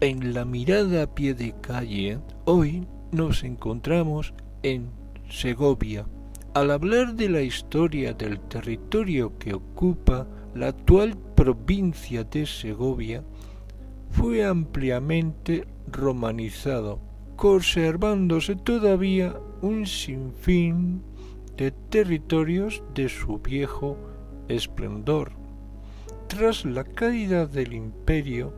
En la mirada a pie de calle, hoy nos encontramos en Segovia. Al hablar de la historia del territorio que ocupa la actual provincia de Segovia, fue ampliamente romanizado, conservándose todavía un sinfín de territorios de su viejo esplendor. Tras la caída del imperio,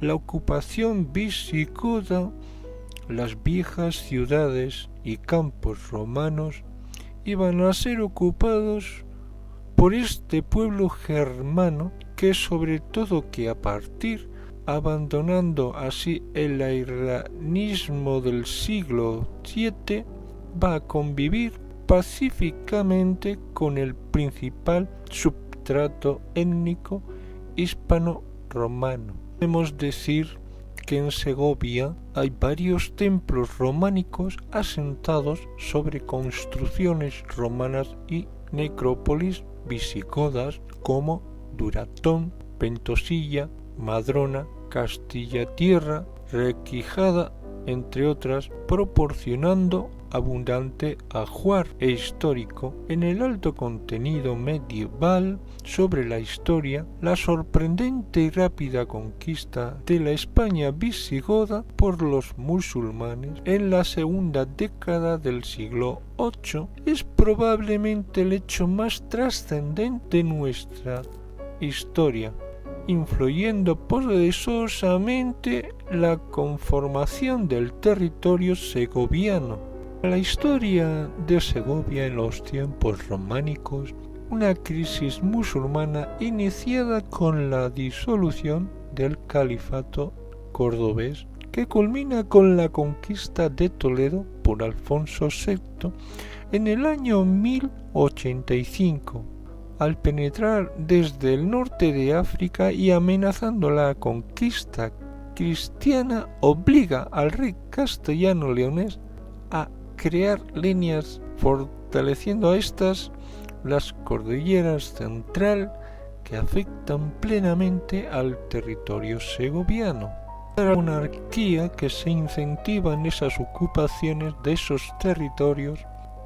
la ocupación visigoda, las viejas ciudades y campos romanos iban a ser ocupados por este pueblo germano que sobre todo que a partir, abandonando así el helenismo del siglo VII, va a convivir pacíficamente con el principal substrato étnico hispano-romano. Podemos decir que en Segovia hay varios templos románicos asentados sobre construcciones romanas y necrópolis visigodas como Duratón, Ventosilla, Madrona, Castilla-Tierra, Requijada, entre otras, proporcionando abundante ajuar histórico en el alto contenido medieval sobre la historia, la sorprendente y rápida conquista de la España visigoda por los musulmanes en la segunda década del siglo VIII es probablemente el hecho más trascendente de nuestra historia, influyendo poderosamente la conformación del territorio segoviano. La historia de Segovia en los tiempos románicos, una crisis musulmana iniciada con la disolución del califato cordobés, que culmina con la conquista de Toledo por Alfonso VI en el año 1085. Al penetrar desde el norte de África y amenazando la conquista cristiana, obliga al rey castellano leonés a crear líneas fortaleciendo a estas las cordilleras central que afectan plenamente al territorio segoviano. La monarquía que se incentiva en esas ocupaciones de esos territorios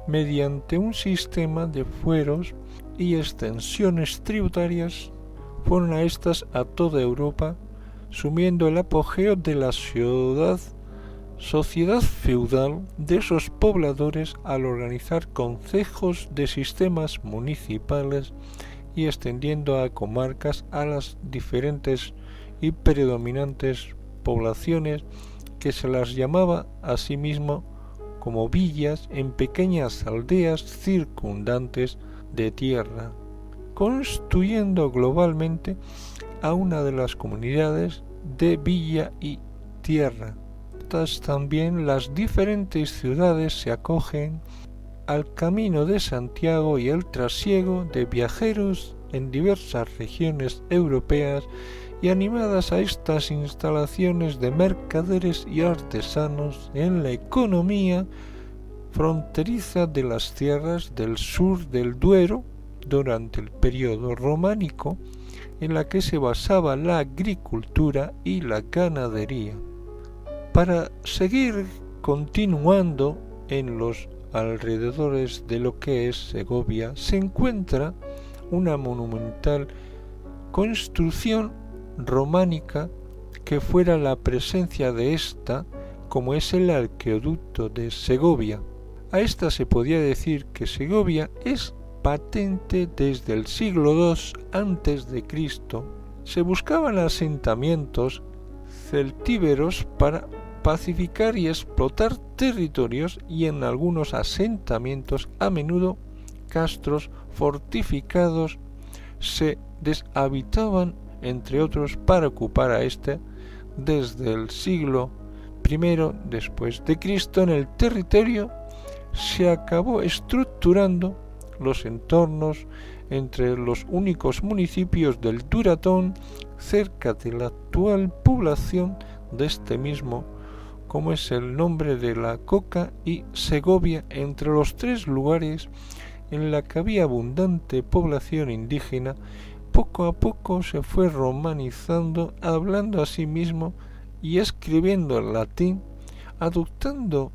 mediante un sistema de fueros y extensiones tributarias fueron a estas a toda Europa, sumiendo el apogeo de la sociedad feudal de esos pobladores al organizar concejos de sistemas municipales y extendiendo a comarcas a las diferentes y predominantes poblaciones que se las llamaba asimismo como villas en pequeñas aldeas circundantes de tierra, constituyendo globalmente a una de las comunidades de villa y tierra. También las diferentes ciudades se acogen al Camino de Santiago y el trasiego de viajeros en diversas regiones europeas y animadas a estas instalaciones de mercaderes y artesanos en la economía fronteriza de las tierras del sur del Duero durante el periodo románico, en la que se basaba la agricultura y la ganadería. Para seguir continuando en los alrededores de lo que es Segovia, se encuentra una monumental construcción románica que fuera la presencia de esta, como es el acueducto de Segovia. A esta se podía decir que Segovia es patente desde el siglo II a.C. Se buscaban asentamientos celtíberos para pacificar y explotar territorios y en algunos asentamientos, a menudo castros fortificados, se deshabitaban, entre otros, para ocupar a este desde el siglo I después de Cristo. En el territorio se acabó estructurando los entornos entre los únicos municipios del Duratón cerca de la actual población de este mismo, como es el nombre de la Coca y Segovia, entre los tres lugares en la que había abundante población indígena. Poco a poco se fue romanizando, hablando a sí mismo y escribiendo en latín, adoptando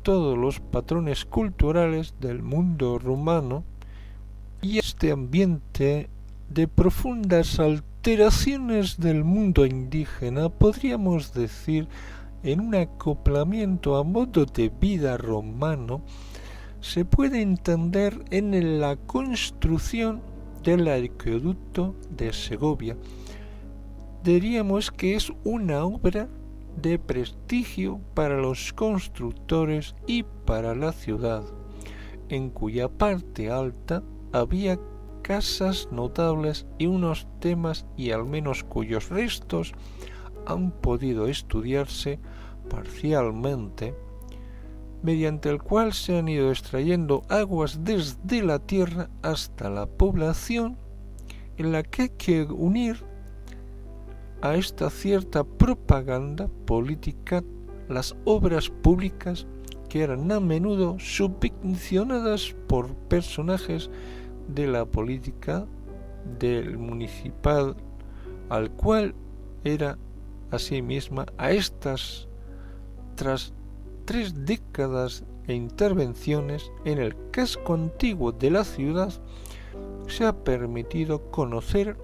todos los patrones culturales del mundo rumano, y este ambiente de profundas alteraciones del mundo indígena, podríamos decir, en un acoplamiento a modo de vida romano, se puede entender en la construcción del acueducto de Segovia. Diríamos que es una obra de prestigio para los constructores y para la ciudad, en cuya parte alta había casas notables y unos temas y al menos cuyos restos han podido estudiarse parcialmente, mediante el cual se han ido extrayendo aguas desde la tierra hasta la población, en la que hay que unir a esta cierta propaganda política las obras públicas que eran a menudo subvencionadas por personajes de la política del municipal, al cual era asimismo a estas, tras 3 décadas e intervenciones en el casco antiguo de la ciudad, se ha permitido conocer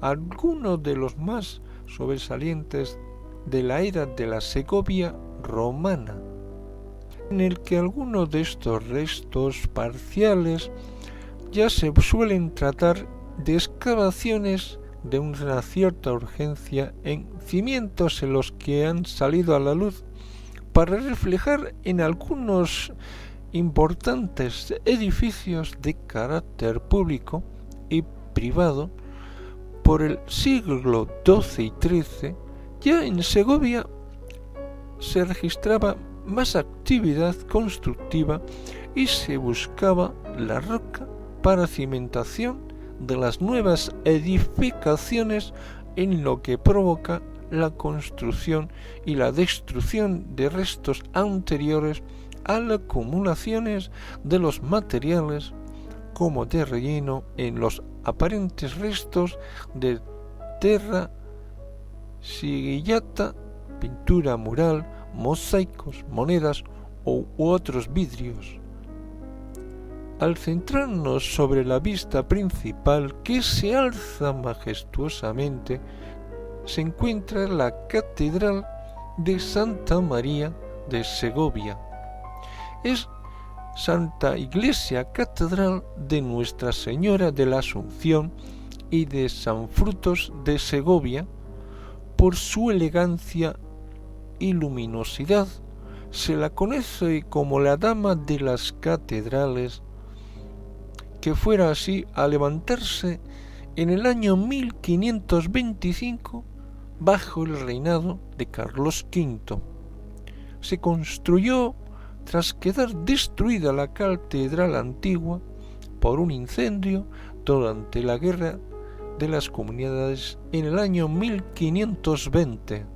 algunos de los más sobresalientes de la era de la Segovia romana, en el que algunos de estos restos parciales ya se suelen tratar de excavaciones de una cierta urgencia en cimientos en los que han salido a la luz para reflejar en algunos importantes edificios de carácter público y privado por el siglo XII y XIII. Ya en Segovia se registraba más actividad constructiva y se buscaba la roca para cimentación de las nuevas edificaciones, en lo que provoca la construcción y la destrucción de restos anteriores a las acumulaciones de los materiales como de relleno en los aparentes restos de terra sigillata, pintura mural, mosaicos, monedas u otros vidrios. Al centrarnos sobre la vista principal, que se alza majestuosamente, se encuentra la Catedral de Santa María de Segovia. Es Santa Iglesia Catedral de Nuestra Señora de la Asunción y de San Frutos de Segovia. Por su elegancia y luminosidad se la conoce como la Dama de las Catedrales, que fuera así a levantarse en el año 1525 bajo el reinado de Carlos V. Se construyó tras quedar destruida la catedral antigua por un incendio durante la Guerra de las Comunidades en el año 1520.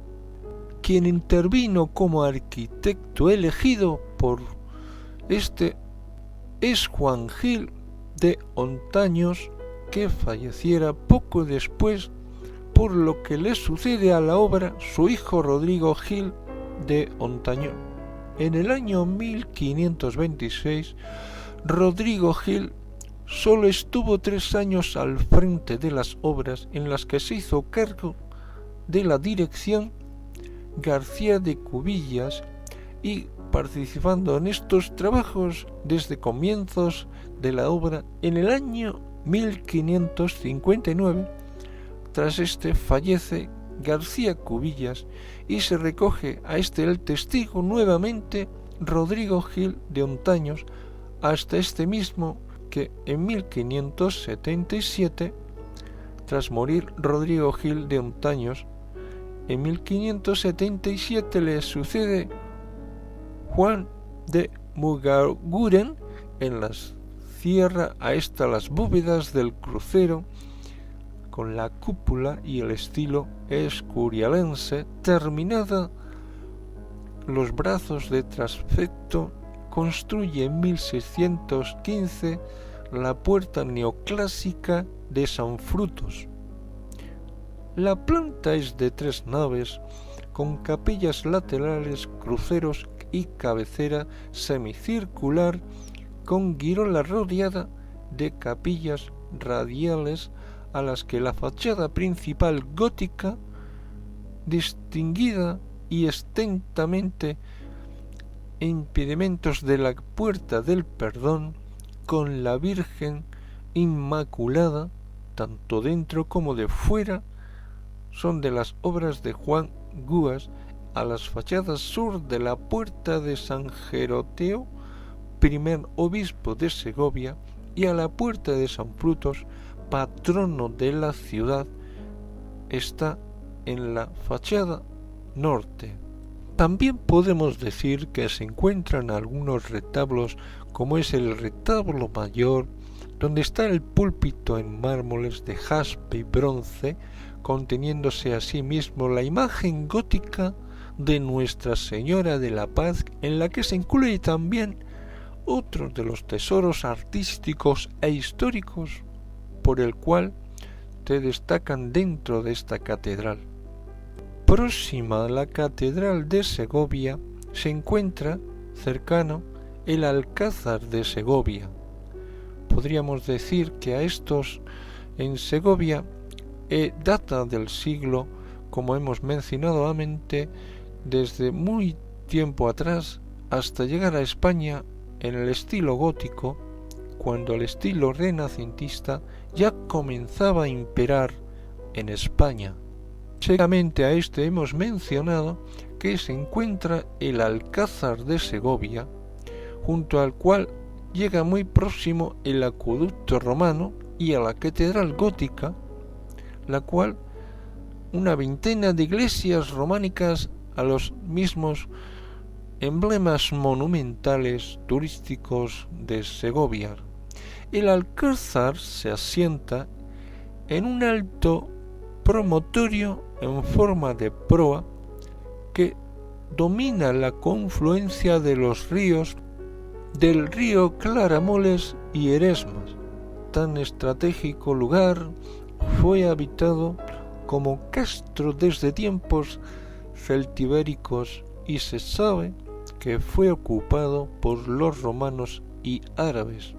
Quien intervino como arquitecto elegido por este es Juan Gil de Ontaños, que falleciera poco después, por lo que le sucede a la obra su hijo Rodrigo Gil de Ontañón. En el año 1526, Rodrigo Gil solo estuvo 3 años al frente de las obras, en las que se hizo cargo de la dirección García de Cubillas, y participando en estos trabajos desde comienzos de la obra. En el año 1559, tras este fallece García Cubillas y se recoge a este el testigo nuevamente Rodrigo Gil de Ontaños, hasta este mismo que en 1577, tras morir Rodrigo Gil de Ontaños, en 1577 le sucede Juan de Mugaguren en las cierra a esta las bóvedas del crucero con la cúpula y el estilo escurialense, terminada los brazos de transepto. Construye en 1615 la puerta neoclásica de San Frutos. La planta es de 3 naves con capillas laterales, cruceros y cabecera semicircular con girola rodeada de capillas radiales a las que la fachada principal gótica, distinguida y extensamente impedimentos de la Puerta del Perdón con la Virgen Inmaculada, tanto dentro como de fuera, son de las obras de Juan Guas. A las fachadas sur de la Puerta de San Jeroteo, primer obispo de Segovia, y a la Puerta de San Frutos, patrono de la ciudad, está en la fachada norte. También podemos decir que se encuentran algunos retablos, como es el retablo mayor, donde está el púlpito en mármoles de jaspe y bronce, conteniéndose asimismo la imagen gótica de Nuestra Señora de la Paz, en la que se incluye también otro de los tesoros artísticos e históricos por el cual se destacan dentro de esta catedral. Próxima a la catedral de Segovia se encuentra cercano el Alcázar de Segovia. Podríamos decir que a estos en Segovia data del siglo, como hemos mencionado antes, desde muy tiempo atrás hasta llegar a España en el estilo gótico, cuando el estilo renacentista ya comenzaba a imperar en España. Seguramente a este hemos mencionado que se encuentra el Alcázar de Segovia, junto al cual llega muy próximo el acueducto romano y a la catedral gótica, la cual una veintena de iglesias románicas a los mismos emblemas monumentales turísticos de Segovia. El Alcázar se asienta en un alto promontorio en forma de proa que domina la confluencia de los ríos del río Claramoles y Eresmas. Tan estratégico lugar fue habitado como castro desde tiempos celtibéricos y se sabe que fue ocupado por los romanos y árabes.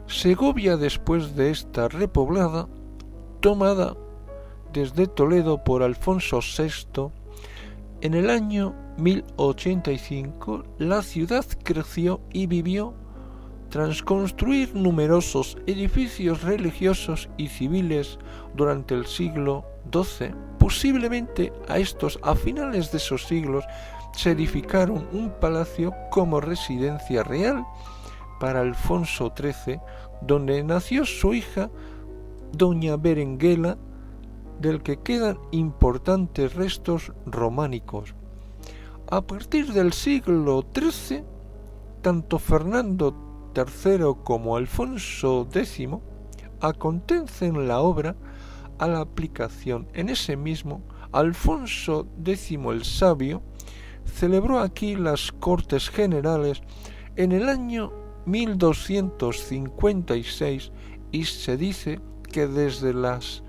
Segovia, después de esta repoblada, tomada desde Toledo por Alfonso VI, en el año 1085 la ciudad creció y vivió tras construir numerosos edificios religiosos y civiles durante el siglo XII. Posiblemente a finales de esos siglos se edificaron un palacio como residencia real para Alfonso XIII, donde nació su hija, doña Berenguela, del que quedan importantes restos románicos. A partir del siglo XIII, tanto Fernando III como Alfonso X acontecen la obra a la aplicación. En ese mismo, Alfonso X el Sabio celebró aquí las Cortes Generales en el año 1256 y se dice que desde las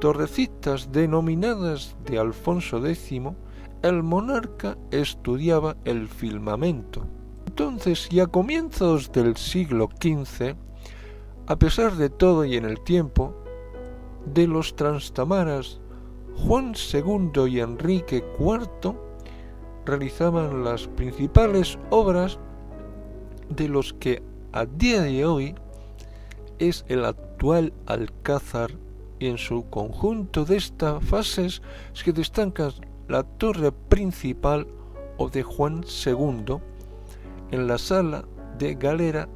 torrecitas denominadas de Alfonso X, el monarca estudiaba el firmamento. Entonces, y a comienzos del siglo XV, a pesar de todo y en el tiempo de los Trastamaras, Juan II y Enrique IV realizaban las principales obras de los que a día de hoy es el actual Alcázar, y en su conjunto de estas fases se destaca la torre principal o de Juan II. En la sala de galera,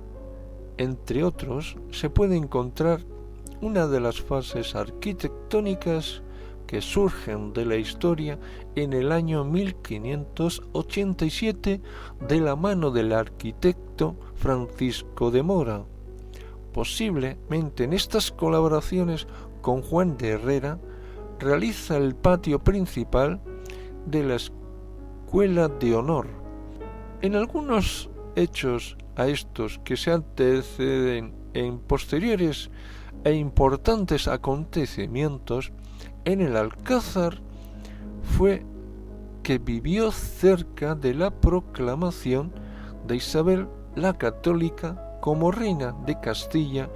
entre otros, se puede encontrar una de las fases arquitectónicas que surgen de la historia en el año 1587 de la mano del arquitecto Francisco de Mora. Posiblemente en estas colaboraciones con Juan de Herrera realiza el patio principal de la Escuela de Honor. En algunos hechos a estos que se anteceden en posteriores e importantes acontecimientos, en el Alcázar fue que vivió cerca de la proclamación de Isabel la Católica como reina de Castilla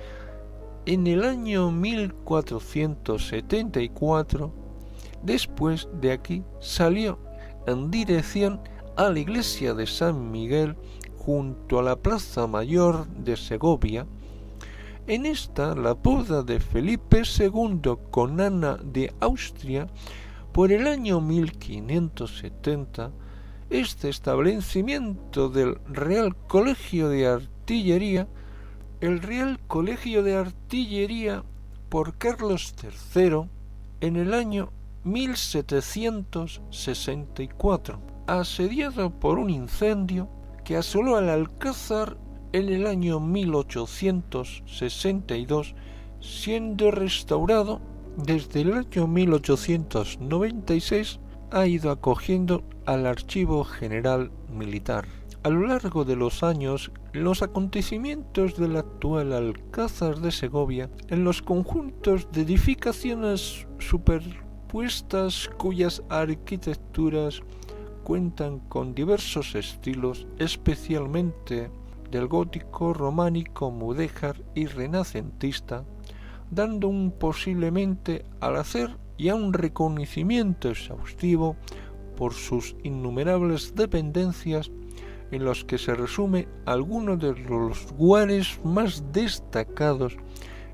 en el año 1474. Después de aquí salió en dirección a la iglesia de San Miguel junto a la Plaza Mayor de Segovia. En esta, la boda de Felipe II con Ana de Austria por el año 1570, este establecimiento del Real Colegio de Artillería, el Real Colegio de Artillería por Carlos III en el año 1764, asediado por un incendio que asoló al Alcázar en el año 1862, siendo restaurado desde el año 1896, ha ido acogiendo al Archivo General Militar. A lo largo de los años, los acontecimientos del actual Alcázar de Segovia, en los conjuntos de edificaciones superpuestas cuyas arquitecturas cuentan con diversos estilos, especialmente del gótico, románico, mudéjar y renacentista, dando un posiblemente al hacer ya un reconocimiento exhaustivo por sus innumerables dependencias, en los que se resume algunos de los lugares más destacados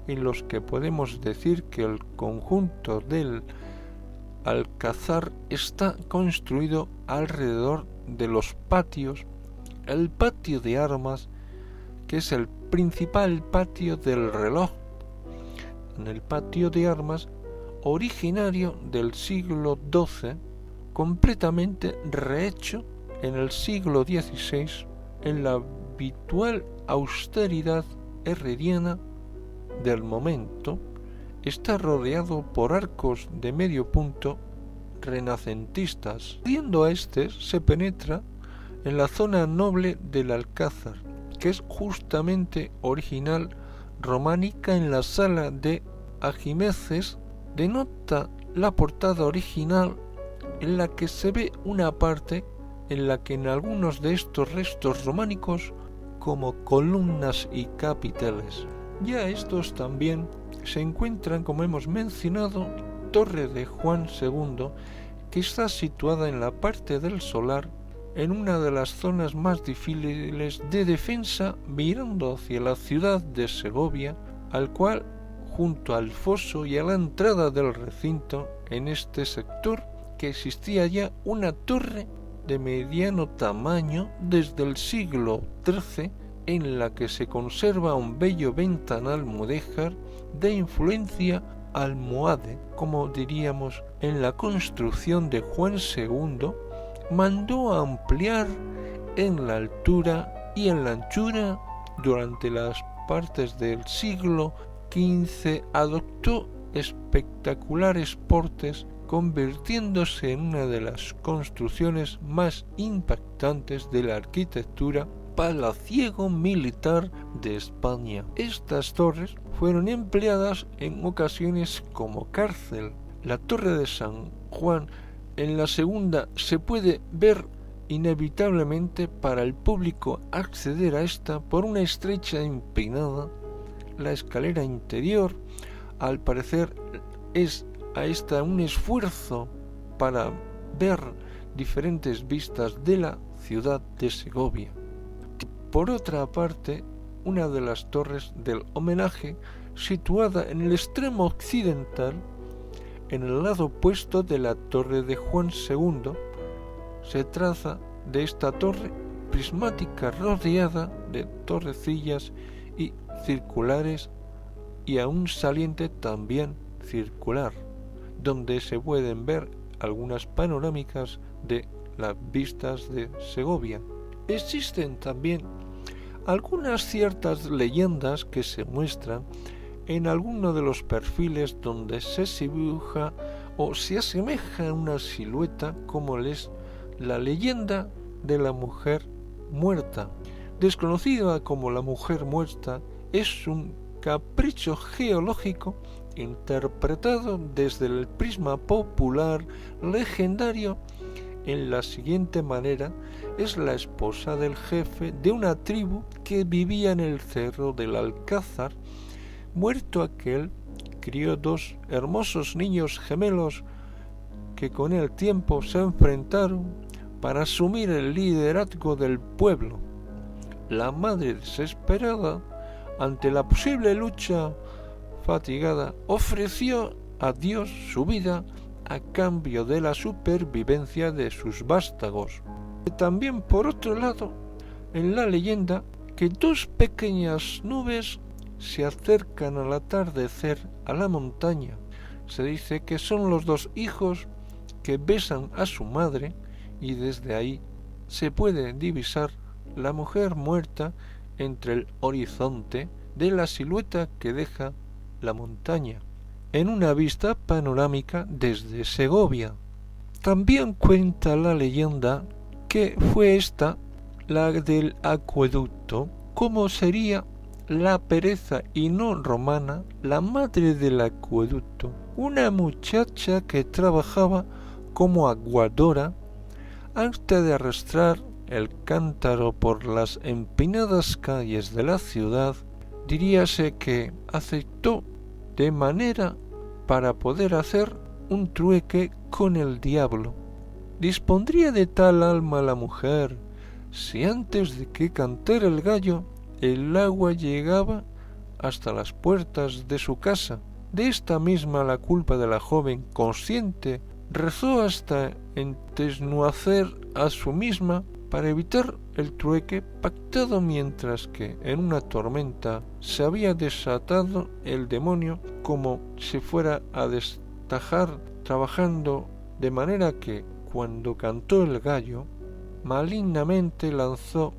en los que podemos decir que el conjunto del Alcázar está construido alrededor de los patios. El patio de armas, que es el principal patio del reloj, en el patio de armas originario del siglo XII, completamente rehecho en el siglo XVI en la habitual austeridad herreriana del momento, está rodeado por arcos de medio punto renacentistas. Siguiendo a este se penetra en la zona noble del Alcázar, que es justamente original románica. En la sala de ajimeces denota la portada original, en la que se ve una parte en la que en algunos de estos restos románicos como columnas y capiteles. Ya estos también se encuentran, como hemos mencionado, Torre de Juan II, que está situada en la parte del solar, en una de las zonas más difíciles de defensa, mirando hacia la ciudad de Segovia, al cual, junto al foso y a la entrada del recinto, en este sector, que existía ya una torre de mediano tamaño desde el siglo XIII, en la que se conserva un bello ventanal mudéjar de influencia almohade. Como diríamos, en la construcción de Juan II, mandó ampliar en la altura y en la anchura. Durante las partes del siglo XV adoptó espectaculares portes, convirtiéndose en una de las construcciones más impactantes de la arquitectura palaciego militar de España. Estas torres fueron empleadas en ocasiones como cárcel. La Torre de San Juan, en la segunda, se puede ver inevitablemente para el público acceder a esta por una estrecha empinada. La escalera interior, al parecer, es a esta un esfuerzo para ver diferentes vistas de la ciudad de Segovia. Por otra parte, una de las torres del homenaje, situada en el extremo occidental, en el lado opuesto de la Torre de Juan II, se traza de esta torre prismática rodeada de torrecillas y circulares, y a un saliente también circular, donde se pueden ver algunas panorámicas de las vistas de Segovia. Existen también algunas ciertas leyendas que se muestran en alguno de los perfiles donde se dibuja o se asemeja a una silueta, como es la leyenda de la mujer muerta. Desconocida como la mujer muerta, es un capricho geológico interpretado desde el prisma popular legendario en la siguiente manera: es la esposa del jefe de una tribu que vivía en el cerro del Alcázar. Muerto aquel, crió 2 hermosos niños gemelos que con el tiempo se enfrentaron para asumir el liderazgo del pueblo. La madre, desesperada ante la posible lucha, fatigada, ofreció a Dios su vida a cambio de la supervivencia de sus vástagos. También, por otro lado, en la leyenda, que 2 pequeñas nubes se acercan al atardecer a la montaña. Se dice que son los 2 hijos que besan a su madre, y desde ahí se puede divisar la mujer muerta entre el horizonte de la silueta que deja la montaña, en una vista panorámica desde Segovia. También cuenta la leyenda que fue esta, la del acueducto, como sería la pereza y no romana, la madre del acueducto, una muchacha que trabajaba como aguadora antes de arrastrar el cántaro por las empinadas calles de la ciudad. Diríase que aceptó de manera para poder hacer un trueque con el diablo. Dispondría de tal alma la mujer si antes de que cantara el gallo el agua llegaba hasta las puertas de su casa. De esta misma la culpa de la joven consciente rezó hasta entenuecer a su misma para evitar el trueque pactado, mientras que en una tormenta se había desatado el demonio como si fuera a destajar, trabajando de manera que cuando cantó el gallo malignamente lanzó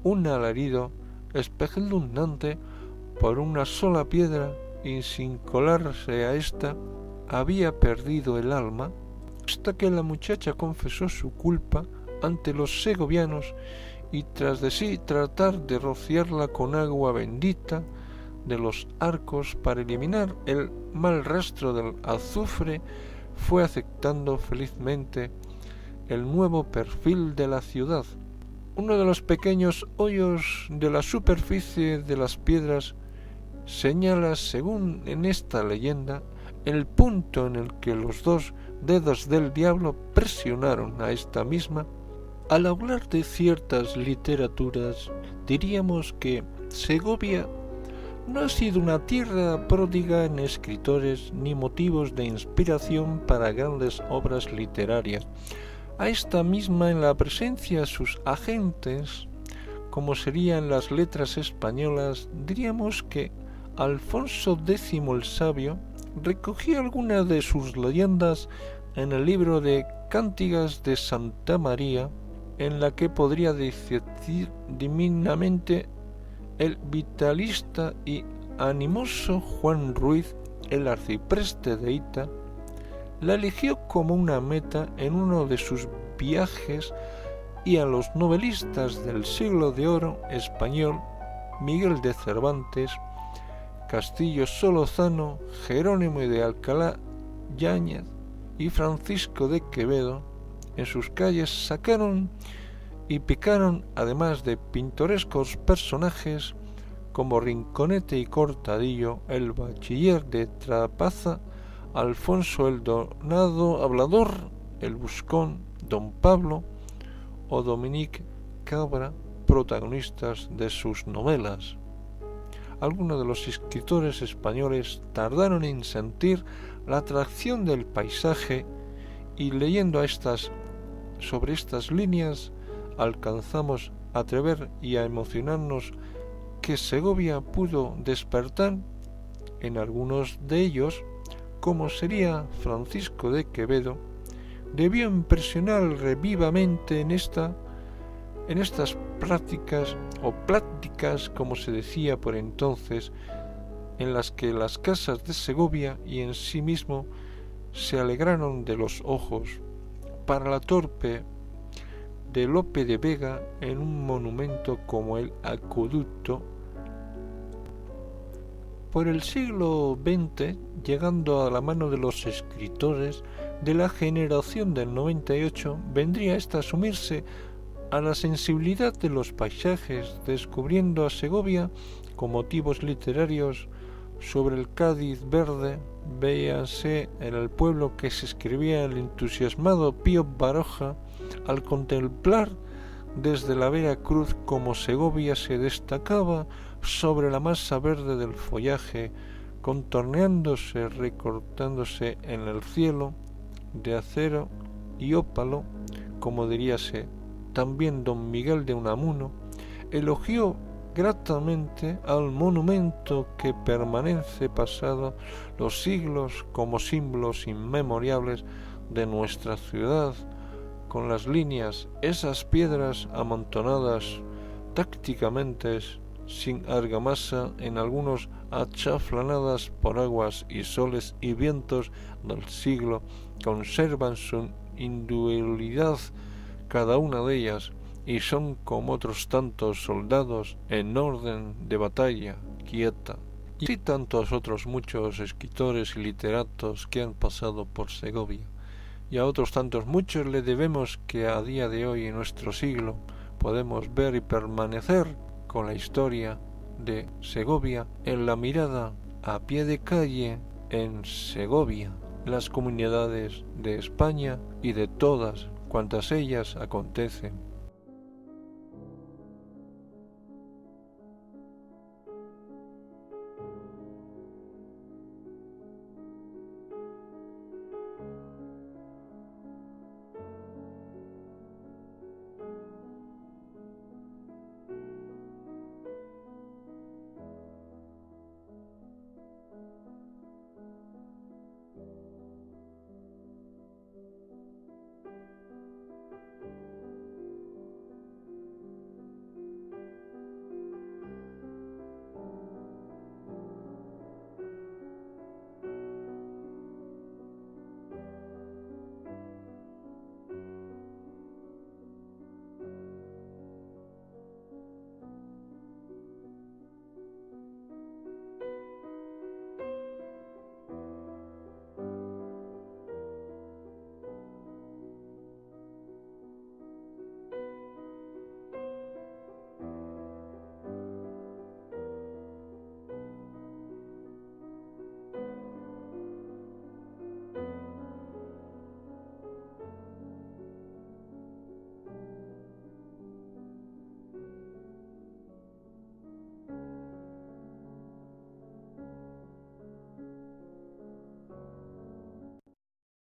un alarido espeluznante por una sola piedra, y sin colarse a ésta había perdido el alma, hasta que la muchacha confesó su culpa ante los segovianos y tras de sí tratar de rociarla con agua bendita de los arcos para eliminar el mal rastro del azufre, fue aceptando felizmente el nuevo perfil de la ciudad. Uno de los pequeños hoyos de la superficie de las piedras señala, según en esta leyenda, el punto en el que los 2 dedos del diablo presionaron a esta misma. Al hablar de ciertas literaturas, diríamos que Segovia no ha sido una tierra pródiga en escritores ni motivos de inspiración para grandes obras literarias. A esta misma, en la presencia de sus agentes, como serían las letras españolas, diríamos que Alfonso X el Sabio recogió algunas de sus leyendas en el libro de Cántigas de Santa María, en la que podría decir divinamente el vitalista y animoso Juan Ruiz, el arcipreste de Hita, la eligió como una meta en uno de sus viajes, y a los novelistas del siglo de oro español, Miguel de Cervantes, Castillo Solozano, Jerónimo de Alcalá Yáñez y Francisco de Quevedo, en sus calles sacaron y picaron, además de pintorescos personajes como Rinconete y Cortadillo, el bachiller de Trapaza, Alfonso el Donado Hablador, el Buscón, Don Pablo o Dominique Cabra, protagonistas de sus novelas. Algunos de los escritores españoles tardaron en sentir la atracción del paisaje, y leyendo sobre estas líneas alcanzamos a atrever y a emocionarnos que Segovia pudo despertar en algunos de ellos, como sería Francisco de Quevedo. Debió impresionar vivamente en estas prácticas o pláticas, como se decía por entonces, en las que las casas de Segovia y en sí mismo se alegraron de los ojos. Para la torpe de Lope de Vega, en un monumento como el acueducto, Por el siglo XX, llegando a la mano de los escritores de la generación del 98, vendría esta a sumirse a la sensibilidad de los paisajes, descubriendo a Segovia con motivos literarios sobre el Cádiz verde. Véase en el pueblo que se escribía el entusiasmado Pío Baroja al contemplar desde la Vera Cruz cómo Segovia se destacaba sobre la masa verde del follaje, contorneándose, recortándose en el cielo de acero y ópalo, como diríase también don Miguel de Unamuno. Elogió gratamente al monumento que permanece pasado los siglos como símbolos inmemoriales de nuestra ciudad, con las líneas, esas piedras amontonadas tácticamente sin argamasa, en algunos achaflanadas por aguas y soles y vientos del siglo, conservan su individualidad cada una de ellas, y son como otros tantos soldados en orden de batalla quieta. Y así tantos otros muchos escritores y literatos que han pasado por Segovia. Y a otros tantos muchos le debemos que a día de hoy en nuestro siglo podemos ver y permanecer con la historia de Segovia en la mirada a pie de calle en Segovia, las comunidades de España y de todas cuantas ellas acontecen